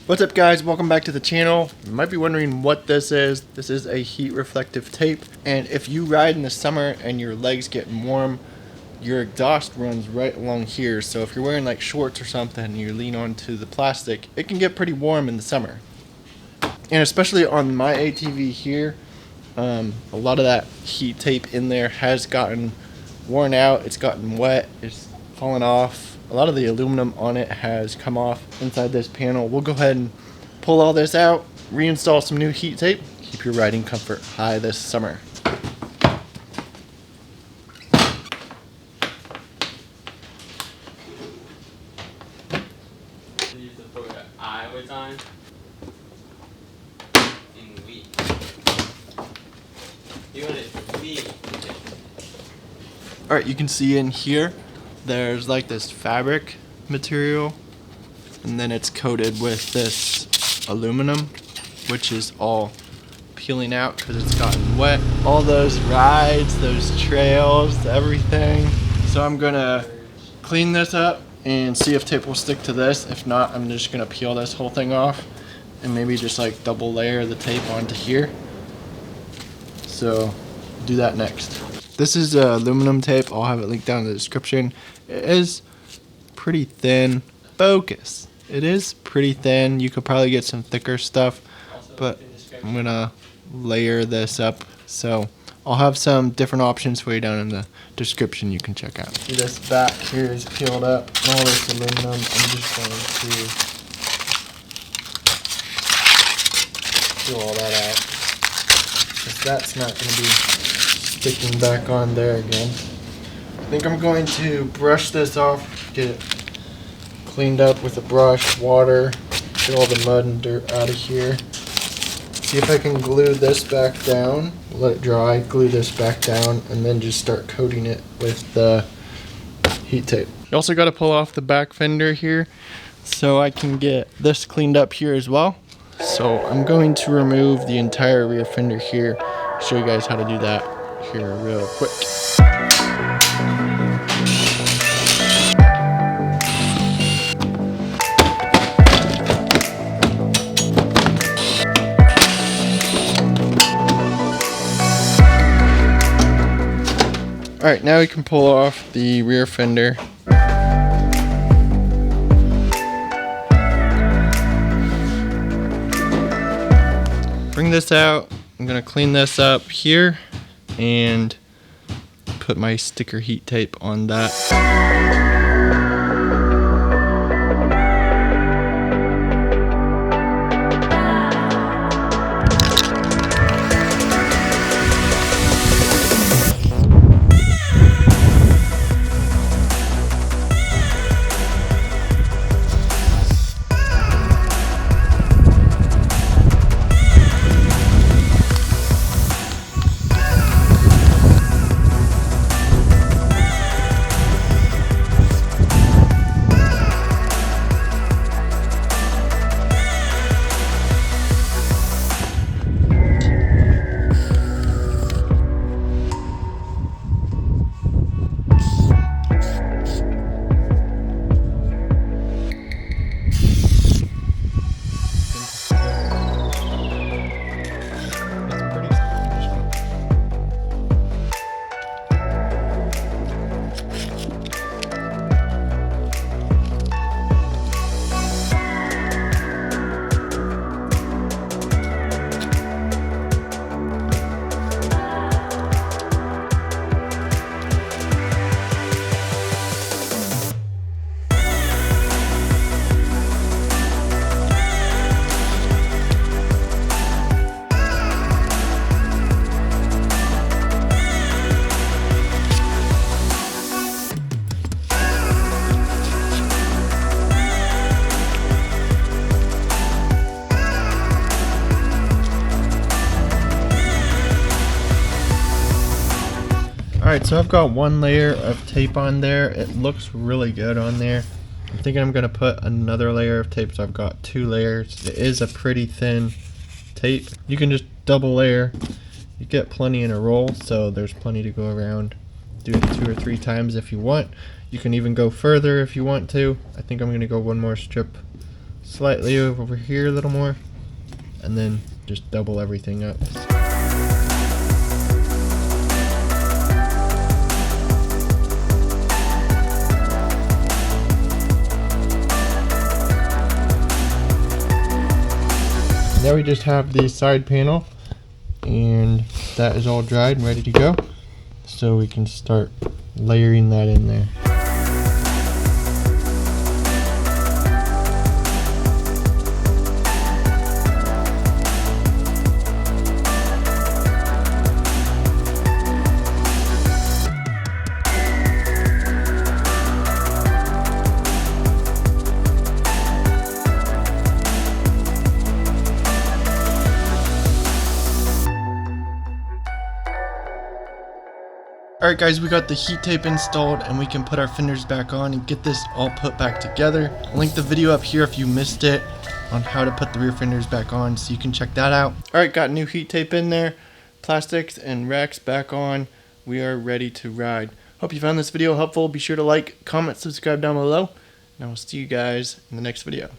What's up guys, welcome back to the channel. You might be wondering what this is. This is a heat reflective tape, and if you ride in the summer and your legs get warm, your exhaust runs right along here. So if you're wearing like shorts or something and you lean onto the plastic, it can get pretty warm in the summer. And especially on my ATV here, a lot of that heat tape in there has gotten worn out, it's gotten wet, it's fallen off. A lot of the aluminum on it has come off inside this panel. We'll go ahead and pull all this out, reinstall some new heat tape, keep your riding comfort high this summer. Alright, you can see in here there's like this fabric material, and then it's coated with this aluminum, which is all peeling out because it's gotten wet. All those rides, those trails, everything. So I'm gonna clean this up and see if tape will stick to this. If not, I'm just gonna peel this whole thing off and maybe just like double layer the tape onto here. So do that next. This is aluminum tape. I'll have it linked down in the description. It is pretty thin. Focus. It is pretty thin. You could probably get some thicker stuff, but I'm gonna layer this up. So I'll have some different options for you down in the description you can check out. See, this back here is peeled up and all this aluminum. I'm just going to peel all that out, because that's not going to be sticking back on there again. I think I'm going to brush this off, get it cleaned up with a brush, water, get all the mud and dirt out of here. See if I can glue this back down, let it dry, glue this back down, and then just start coating it with the heat tape. You also got to pull off the back fender here so I can get this cleaned up here as well. So I'm going to remove the entire rear fender here, show you guys how to do that here real quick. Alright, now we can pull off the rear fender. Bring this out. I'm going to clean this up here and put my sticker heat tape on that. Alright, so I've got one layer of tape on there. It looks really good on there. I'm thinking I'm going to put another layer of tape, so I've got 2 layers. It is a pretty thin tape. You can just double layer. You get plenty in a roll, so there's plenty to go around. Do it 2 or 3 times if you want. You can even go further if you want to. I think I'm going to go one more strip slightly over here a little more, and then just double everything up. Now we just have the side panel, and that is all dried and ready to go. So we can start layering that in there. Alright guys, we got the heat tape installed and we can put our fenders back on and get this all put back together. I'll link the video up here if you missed it on how to put the rear fenders back on, so you can check that out. Alright, got new heat tape in there, plastics and racks back on. We are ready to ride. Hope you found this video helpful. Be sure to like, comment, subscribe down below, and I will see you guys in the next video.